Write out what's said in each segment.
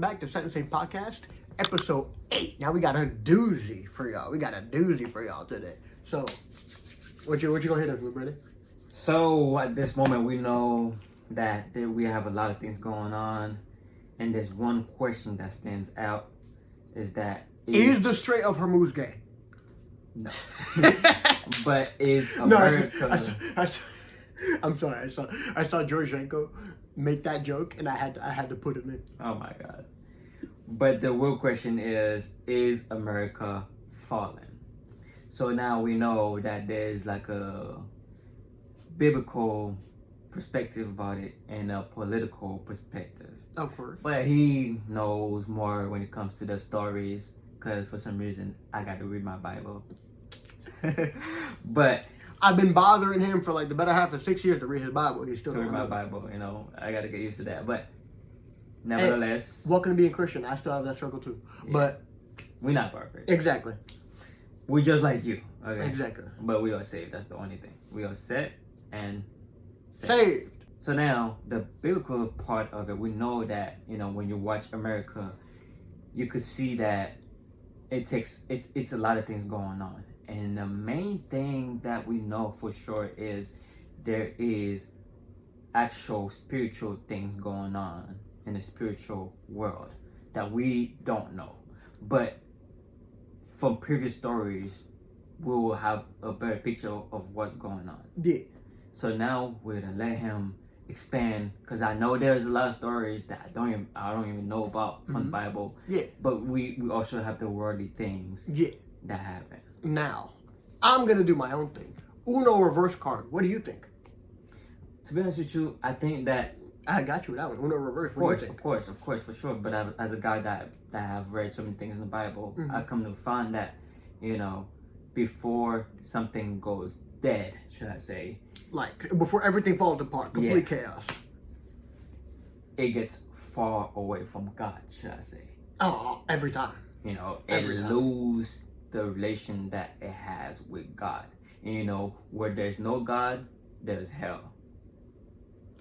back to Sentencing Podcast, episode 8. Now we got a doozy for y'all. Today. So, what you gonna hit us with, brother? So at this moment, we know that we have a lot of things going on, and there's one question that stands out: is Is the Strait of Hormuz gay? No, but is America? No, I'm sorry. I saw Georgienko make that joke, and I had to put him in. Oh my God! But the real question is America falling? So now we know that there's like a biblical perspective about it and a political perspective. Of course. But he knows more when it comes to the stories, because for some reason I got to read my Bible. But I've been bothering him for like the better half of 6 years to read his Bible. He's still to read my Bible, I got to get used to that. But nevertheless, welcome to being Christian. I still have that struggle too. Yeah. But we're not perfect. Exactly. We're just like you. Okay. Exactly. But we are saved. That's the only thing. We are set and saved. So now the biblical part of it, we know that when you watch America, you could see that it's a lot of things going on. And the main thing that we know for sure is there is actual spiritual things going on in the spiritual world that we don't know. But from previous stories, we will have a better picture of what's going on. Yeah. So now we're gonna let him expand, because I know there's a lot of stories that I don't even know about from the Bible. Yeah. But we also have the worldly things that happen. Now, I'm gonna do my own thing. Uno reverse card. What do you think? To be honest with you, I think that I got you with that one. Uno reverse. Of course, for sure. But as a guy that have read so many things in the Bible, I come to find that, before something goes dead, should I say, like before everything falls apart, complete chaos, it gets far away from God, should I say. Oh, every time. It loses the relation that it has with God. Where there's no God, there's hell.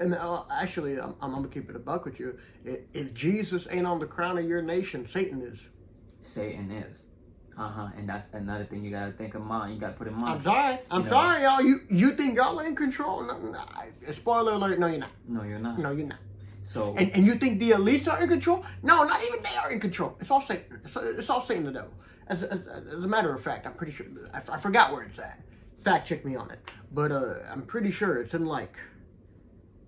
And actually, I'm gonna keep it a buck with you. If Jesus ain't on the crown of your nation, Satan is. Satan is. And that's another thing you gotta think of mind. You gotta put in mind. I'm sorry, y'all. You think y'all are in control? No, spoiler alert. No, you're not. No, you're not. No, you're not. So. And you think the elites are in control? No, not even they are in control. It's all Satan. It's all Satan the devil. As a matter of fact, I'm pretty sure. I forgot where it's at. Fact check me on it. But I'm pretty sure it's in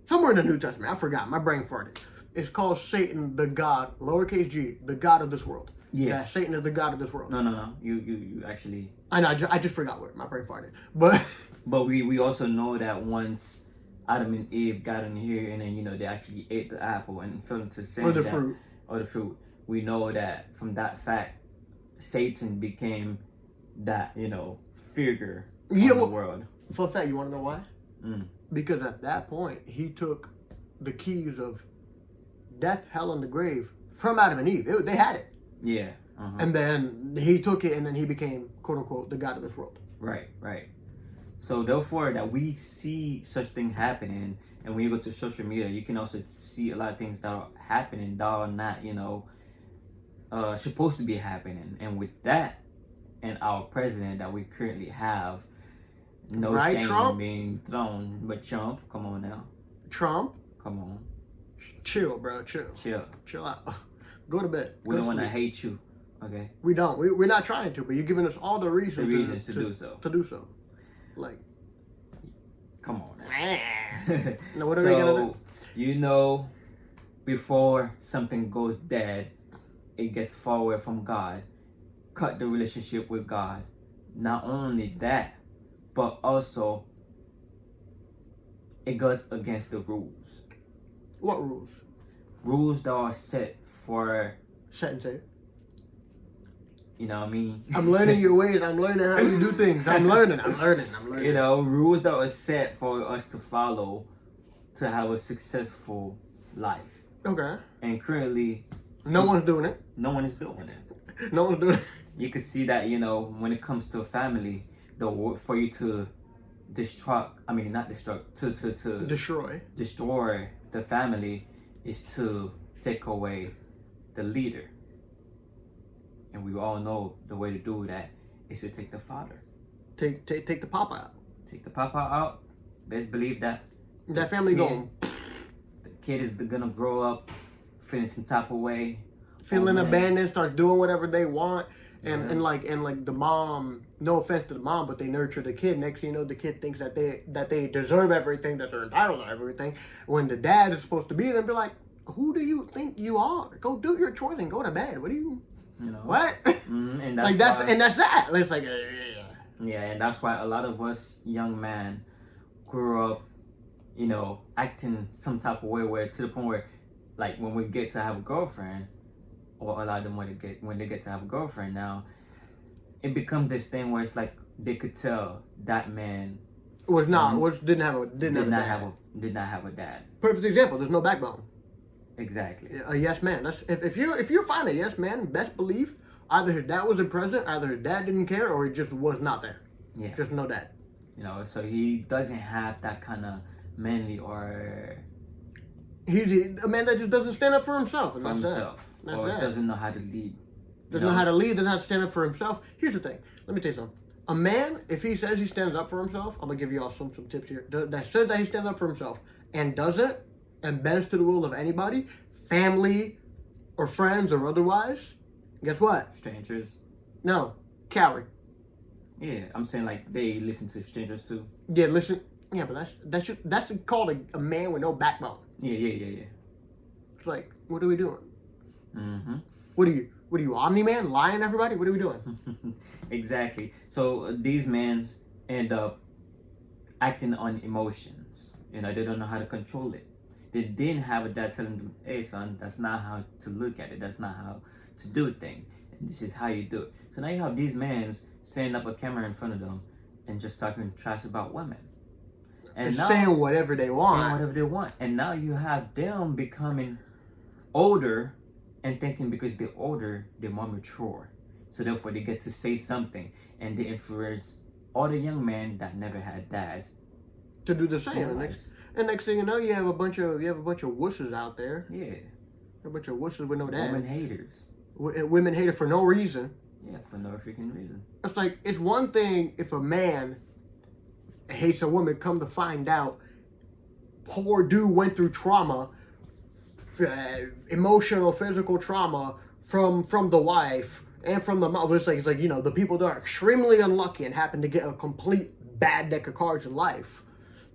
somewhere in the New Testament. I forgot. My brain farted. It's called Satan, the God, lowercase g, the God of this world. Yeah, Satan is the God of this world. No. You actually. I know. I just forgot where my brain farted. But we also know that once Adam and Eve got in here, and then they actually ate the apple and fell into sin. Or the fruit. We know that from that fact, Satan became that figure in the world. Fun fact, you want to know why? Because at that point, he took the keys of death, hell, and the grave from Adam and Eve. They had it. Yeah. And then he took it, and then he became, quote unquote, the God of this world. Right. So therefore, that we see such thing happening, and when you go to social media, you can also see a lot of things that are happening that are not, supposed to be happening. And with that, and our president that we currently have, no shame Trump? being thrown, but Trump, come on now. Trump? Come on. Chill, bro. Chill out. Go to bed. We don't want to hate you, okay? We don't. We're not trying to, but you're giving us all the reasons to do so. Come on now. Now, what are we going to do? Before something goes dead, it gets far away from God. Cut the relationship with God. Not only that, but also it goes against the rules. What rules? Rules that are set and save. You know what I mean? I'm learning your ways. I'm learning how you do things. I'm learning. Rules that are set for us to follow to have a successful life. Okay. And currently, no one's doing it. No one is doing it. No one's doing it. You can see that, when it comes to a family, for you to destroy the family is to take away the leader. And we all know the way to do that is to take the father. Take the papa out. Take the papa out. Best believe that That family going. The kid is gonna grow up feeling some type of way. Feeling man. abandoned, start doing whatever they want. And like the mom, no offense to the mom, but they nurture the kid. Next thing you know, the kid thinks that they deserve everything, that they're entitled to everything. When the dad is supposed to be there, be like, who do you think you are? Go do your chores and go to bed. What do you? You know what? And that's like that's that. It's like yeah, and that's why a lot of us young men grew up, you know, acting some type of way where to the point where, like, when we get to have a girlfriend, or a lot of them when they get to have a girlfriend now, it becomes this thing where it's like they could tell that man did not have a dad. Perfect example. There's no backbone. Exactly. A yes man. That's if you find a yes man, best believe either his dad wasn't present, either his dad didn't care, or he just was not there. Yeah. Just no dad. You know, so he doesn't have that kind of manly or he's a man that just doesn't stand up for himself. Or doesn't know how to lead. Doesn't know how to lead, doesn't know how to stand up for himself. Here's the thing. Let me tell you something. A man, if he says he stands up for himself, I'm gonna give you all some tips here. That says that he stands up for himself and doesn't and bends to the will of anybody, family or friends or otherwise, guess what? Strangers. No, coward. Yeah, I'm saying like they listen to strangers too. Yeah, listen. Yeah, but that's called a man with no backbone. Yeah. It's like, what are we doing? Mm-hmm. What are you, Omni-Man, lying to everybody? What are we doing? Exactly. So these men end up acting on emotions. You know, they don't know how to control it. They didn't have a dad telling them, hey son, that's not how to look at it. That's not how to do things. And this is how you do it. So now you have these men setting up a camera in front of them and just talking trash about women. And now, saying whatever they want. And now you have them becoming older and thinking because they're older, they're more mature. So therefore they get to say something and they influence all the young men that never had dads to do the same. And next thing you know, you have a bunch of wusses out there. Yeah. A bunch of wusses with no dad. Women haters. Women haters for no reason. Yeah, for no freaking reason. It's like, it's one thing if a man hates a woman, come to find out, poor dude went through trauma, emotional, physical trauma from the wife and from the mom. It's like, you know, the people that are extremely unlucky and happen to get a complete bad deck of cards in life.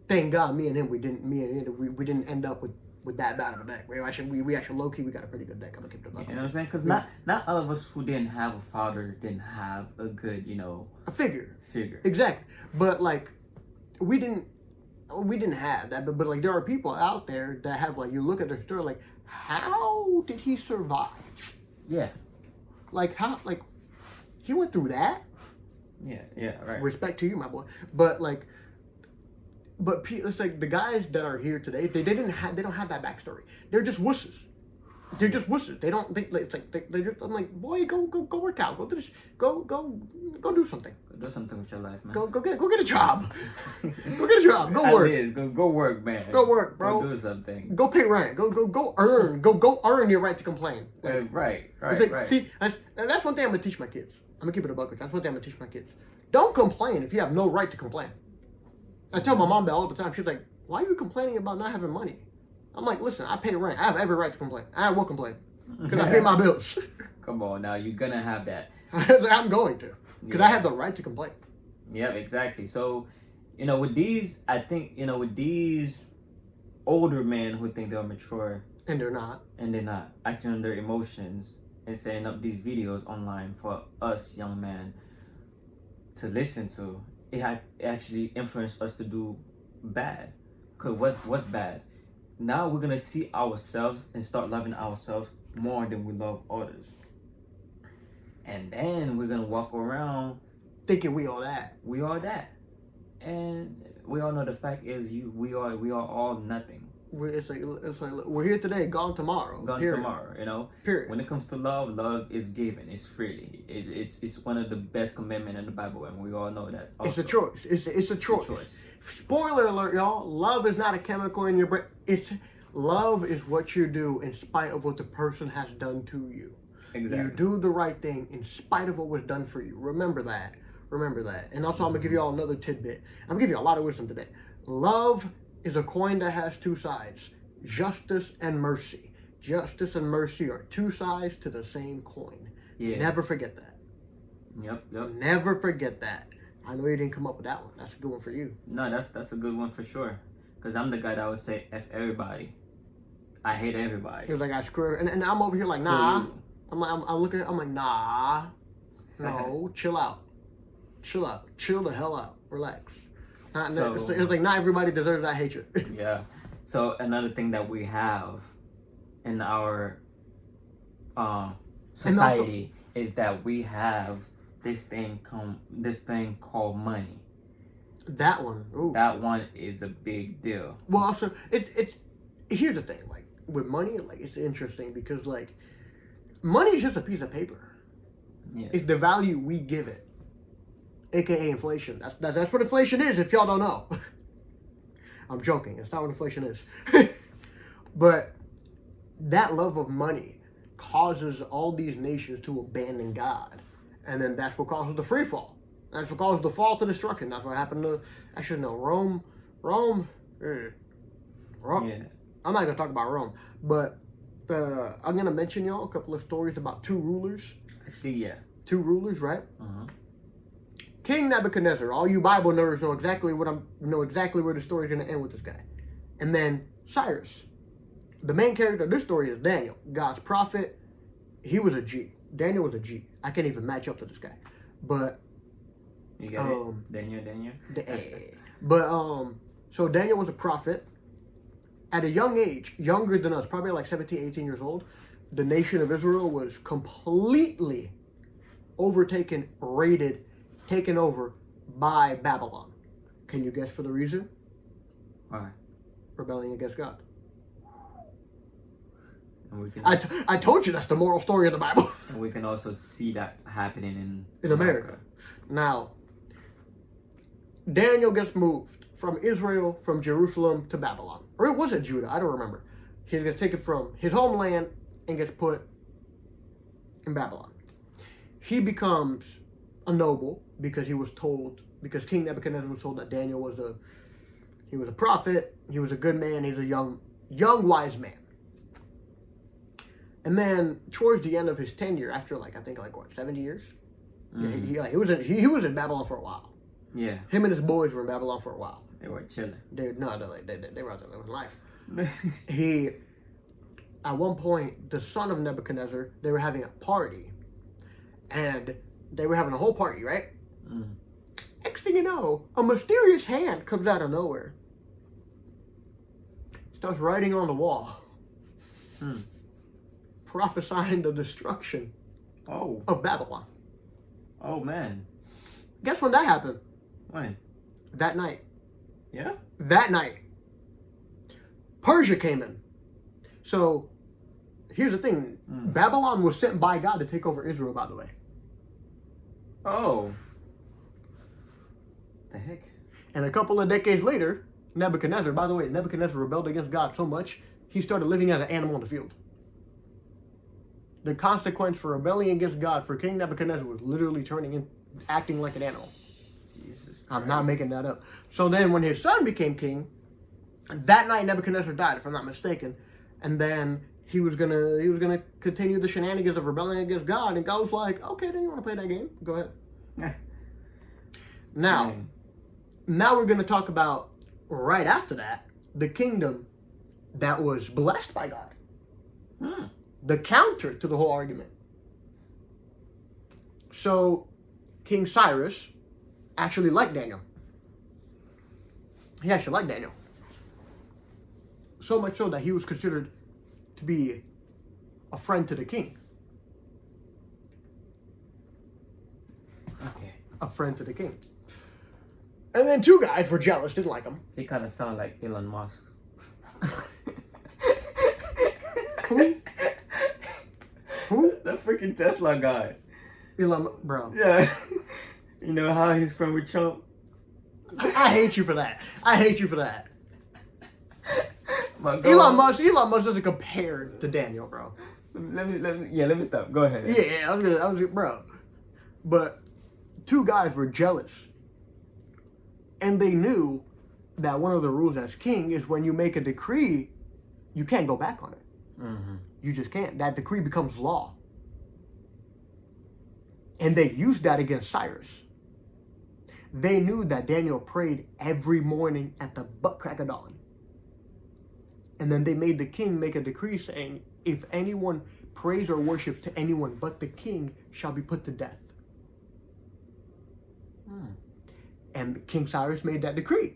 Thank God, me and him, we didn't end up with that bad of a deck. We actually low key, we got a pretty good deck. I'm gonna keep it up. You know what I'm saying? Because not all of us who didn't have a father didn't have a good, you know, a figure. Exactly. But like, we didn't have that. But like, there are people out there that have, like, you look at their story, like, how did he survive? Yeah. Like, how, like, he went through that. Yeah, right. Respect to you, my boy. But like, it's like the guys that are here today, they don't have that backstory. They're just wusses. They just, they just, I'm like, boy, go work out. Go do this. Go do something. Go do something with your life, man. Go get a job. Go get a job. Go work. Go work, man. Go work, bro. Go do something. Go pay rent. Go earn. Go earn your right to complain. Like, right. See, that's one thing I'm gonna teach my kids. I'm gonna keep it a buck. That's one thing I'm gonna teach my kids. Don't complain if you have no right to complain. I tell my mom that all the time. She's like, why are you complaining about not having money? I'm like, listen, I pay rent. I have every right to complain. I will complain because I pay my bills. Come on, now you're gonna have that. I'm going to, because I have the right to complain. Yeah, exactly. So, you know, with these, I think, you know, with these older men who think they're mature, and they're not, acting on their emotions and setting up these videos online for us young men to listen to, it actually influenced us to do bad. Cause what's bad? Now we're gonna see ourselves and start loving ourselves more than we love others. And then we're gonna walk around thinking we all that. We are that. And we all know the fact is we are all nothing. It's like we're here today, gone tomorrow. Tomorrow, you know. Period. When it comes to love is given. It's freely. It's one of the best commandments in the Bible, and we all know that. Also. It's a choice. It's a choice. Spoiler alert, y'all. Love is not a chemical in your brain. Love is what you do in spite of what the person has done to you. Exactly. You do the right thing in spite of what was done for you. Remember that. Remember that. And also, I'm going to give you all another tidbit. I'm going to give you a lot of wisdom today. Love is a coin that has two sides. Justice and mercy. Justice and mercy are two sides to the same coin. Yeah. Never forget that. Yep. Never forget that. I know you didn't come up with that one. That's a good one for you. No, that's a good one for sure. Because I'm the guy that would say F everybody. I hate everybody. He was like, I screw, and I'm over here like, Screw nah. you. I'm looking, I'm like, nah. No, chill out. Chill out. Chill the hell out. Relax. It's like, not everybody deserves that hatred. Yeah. So another thing that we have in our society is that we have this thing called money. That one. Ooh. That one is a big deal. Well, also, it's here's the thing. Like with money, like it's interesting because like money is just a piece of paper. Yeah. It's the value we give it, aka inflation. That's what inflation is. If y'all don't know, I'm joking. It's not what inflation is. But that love of money causes all these nations to abandon God, and then that's what causes the free fall. That's what causes the fall to destruction. That's what happened to, actually no, Rome. Yeah. I'm not gonna talk about Rome, but I'm gonna mention y'all a couple of stories about two rulers. Actually, yeah. Two rulers, right? Uh-huh. King Nebuchadnezzar. All you Bible nerds know exactly where the story's gonna end with this guy. And then Cyrus. The main character of this story is Daniel, God's prophet. He was a G. Daniel was a G. I can't even match up to this guy. But you got it? Daniel? So Daniel was a prophet. At a young age, younger than us, probably like 17, 18 years old, the nation of Israel was completely overtaken, raided, taken over by Babylon. Can you guess for the reason? Why? Rebelling against God. And we can I told you that's the moral story of the Bible. And we can also see that happening in America. Now, Daniel gets moved from Israel, from Jerusalem to Babylon. Or was it Judah? I don't remember. He gets taken from his homeland and gets put in Babylon. He becomes a noble because King Nebuchadnezzar was told that Daniel was a prophet, he was a good man, he's a young wise man. And then towards the end of his tenure, after 70 years, yeah, he was in Babylon for a while. Yeah. Him and his boys were in Babylon for a while. They were chilling. They were out there living life. At one point, the son of Nebuchadnezzar, they were having a party, and they were having a whole party, right? Mm. Next thing you know, a mysterious hand comes out of nowhere, starts writing on the wall, prophesying the destruction of Babylon. Oh man! Guess when that happened? When? That night. Yeah? That night. Persia came in. So, here's the thing. Babylon was sent by God to take over Israel, by the way. Oh. The heck? And a couple of decades later, Nebuchadnezzar rebelled against God so much, he started living as an animal in the field. The consequence for rebelling against God for King Nebuchadnezzar was literally acting like an animal. Jesus Christ. I'm not making that up. So then when his son became king, that night Nebuchadnezzar died, if I'm not mistaken. And then he was gonna continue the shenanigans of rebelling against God, and God was like, okay, then you want to play that game? Go ahead. Now we're gonna talk about, right after that, the kingdom that was blessed by God. The counter to the whole argument. So King Cyrus actually liked Daniel. He actually liked Daniel. So much so that he was considered to be a friend to the king. Okay. A friend to the king. And then two guys were jealous, didn't like him. He kind of sound like Elon Musk. Who? Who? The freaking Tesla guy. Elon, bro. Yeah. You know how he's friend with Trump? I hate you for that. But go Elon on. Musk doesn't compare to Daniel, bro. Let me stop. Go ahead. Yeah, I was bro. But two guys were jealous. And they knew that one of the rules as king is when you make a decree, you can't go back on it. Mm-hmm. You just can't. That decree becomes law. And they used that against Cyrus. They knew that Daniel prayed every morning at the butt crack of dawn. And then they made the king make a decree saying, if anyone prays or worships to anyone but the king shall be put to death. And King Cyrus made that decree.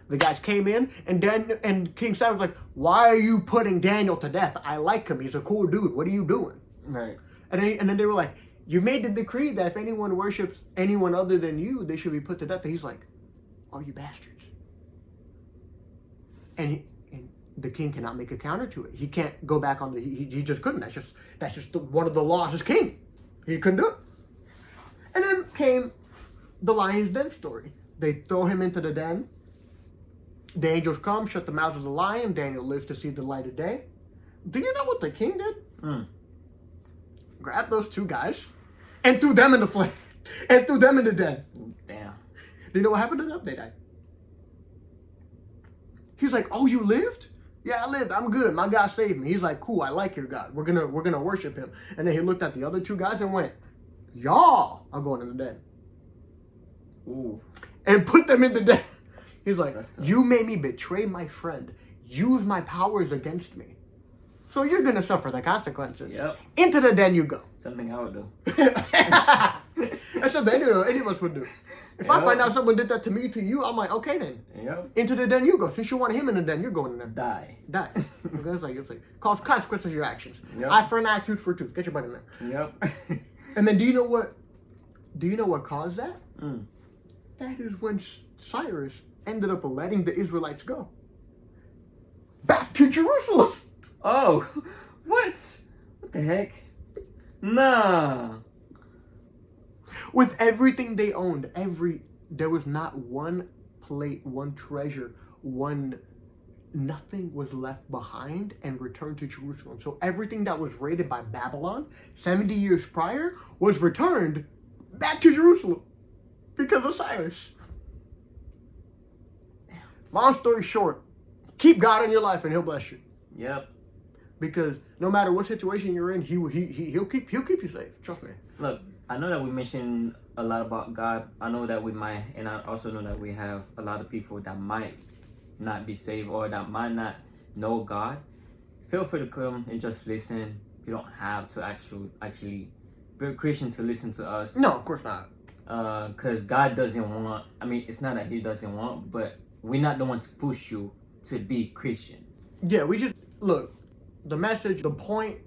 The guys came in, and King Cyrus was like, why are you putting Daniel to death? I like him. He's a cool dude. What are you doing? Right. And then they were like, you made the decree that if anyone worships anyone other than you, they should be put to death. And he's like, oh, you bastards. And the king cannot make a counter to it. He can't go back on he just couldn't. That's just one of the laws as king. He couldn't do it. And then came the lion's den story. They throw him into the den. The angels come, shut the mouths of the lion. Daniel lives to see the light of day. Do you know what the king did? Grabbed those two guys and threw them in the flame and threw them in the den. Damn. Do you know what happened to them? They died. He's like, oh, you lived? Yeah, I lived. I'm good. My God saved me. He's like, cool. I like your God. We're gonna worship him. And then he looked at the other two guys and went, y'all are going in the den. Ooh. And put them in the den. He's like, That's tough. you made me betray my friend. Use my powers against me. So you're gonna suffer the consequences. Yep. Into the den you go. Something I would do. That's something any of us would do. If I Yep. find out someone did that to me, to you, I'm like, okay then. Yep. Into the den you go. Since you want him in the den, you're going in there. Die. Die. Okay, it's like cause consequences of your actions. Yep. Eye for an eye, tooth for a tooth. Get your butt in there. Yep. And then do you know what caused that? Mm. That is when Cyrus ended up letting the Israelites go. Back to Jerusalem. Oh, what? What the heck? Nah. With everything they owned, there was not one plate, one treasure, nothing was left behind and returned to Jerusalem. So everything that was raided by Babylon 70 years prior was returned back to Jerusalem because of Cyrus. Long story short, keep God in your life and he'll bless you. Yep. Because no matter what situation you're in, he'll keep you safe. Trust me. Look, I know that we mentioned a lot about God. I know that we might, and I also know that we have a lot of people that might not be saved or that might not know God. Feel free to come and just listen. You don't have to actually be a Christian to listen to us. No, of course not. Because God doesn't want, I mean, it's not that he doesn't want, but we're not the one to push you to be Christian. Yeah, we just, look, the message, the point,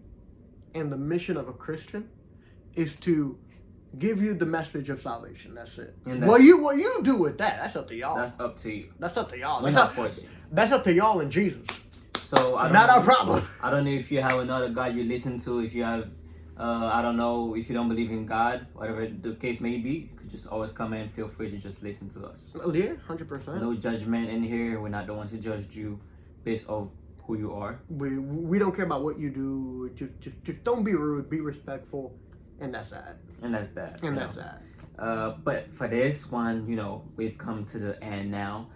and the mission of a Christian is to give you the message of salvation. That's it. And that's, what you do with that, that's up to y'all. That's up to you. That's up to y'all. We're not forcing. That's up to y'all and Jesus. So I don't Not know, our problem. I don't know if you have another God you listen to. If you have, I don't know, if you don't believe in God, whatever the case may be, you could just always come in. Feel free to just listen to us. Yeah, 100%. No judgment in here. We're not the one to judge you based off who you are. We don't care about what you do. Just don't be rude. Be respectful, and that's that. And that's that. And you that's know. that. But for this one, we've come to the end now,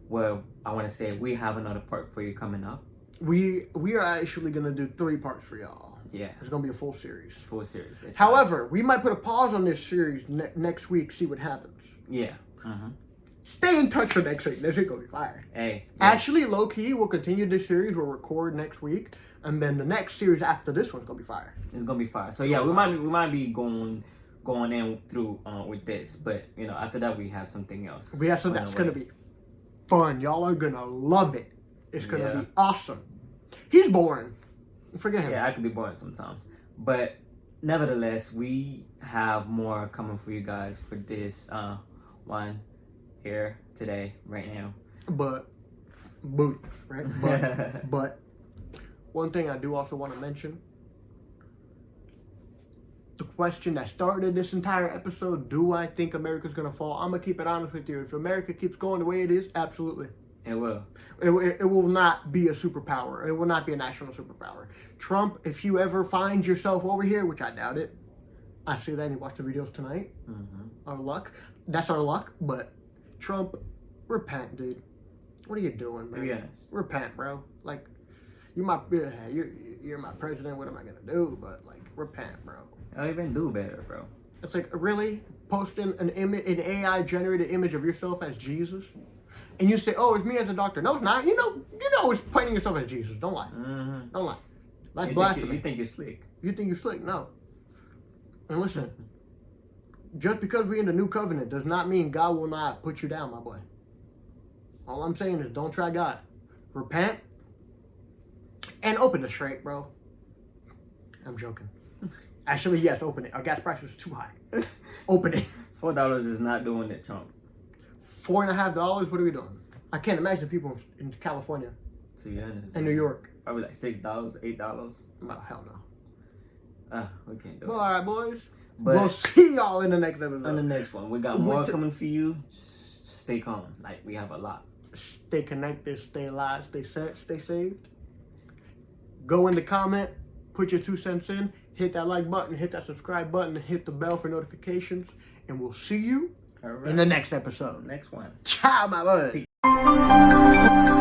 where I want to say we have another part for you coming up. We are actually gonna do 3 parts for y'all. Yeah. It's gonna be a full series. Full series. This time. However, we might put a pause on this series next week. See what happens. Yeah. Mm-hmm. Stay in touch for next week. This is gonna be fire. Hey. Yeah. Actually, low key, we'll continue this series. We'll record next week, and then the next series after this one's gonna be fire. It's gonna be fire. So yeah, we might be going in through with this, but after that we have something else. We have something that's gonna be fun. Y'all are gonna love it. It's gonna be awesome. He's boring. Forget him. Yeah, I could be boring sometimes, but nevertheless, we have more coming for you guys for this one here today, right now. But one thing I do also want to mention. The question that started this entire episode, do I think America's going to fall? I'm going to keep it honest with you. If America keeps going the way it is, absolutely. It will. It will not be a superpower. It will not be a national superpower. Trump, if you ever find yourself over here, which I doubt it, I see that and you watch the videos tonight. Our luck. That's our luck. But Trump, repent, dude. What are you doing, man? To be honest. Repent, bro. Like, you're my president. What am I gonna do? But like, repent, bro. I'll even do better, bro. It's like, really posting an AI generated image of yourself as Jesus, and you say, "Oh, it's me as a doctor." No, it's not. You know, it's painting yourself as Jesus. Don't lie. Don't lie. That's blasphemy. You think you're slick? You think you're slick? No. And listen, just because we're in the new covenant does not mean God will not put you down, my boy. All I'm saying is, don't try God. Repent and open it straight, bro. I'm joking. Actually, yes, open it. Our gas price was too high. Open it. $4 is not doing it, Trump. $4.50. What are we doing? I can't imagine people in California To be honest. and New York. Probably like $6, $8. Oh, hell no. We can't do Well, it. all right, boys. But We'll see y'all in the next episode. on the next one, we got more coming for you. Stay calm. Like, we have a lot. Stay connected, stay alive, stay set, stay saved. Go in the comment, put your 2 cents in, hit that like button, hit that subscribe button, and hit the bell for notifications. And we'll see you All right. in the next episode. Next one. Ciao, my bud.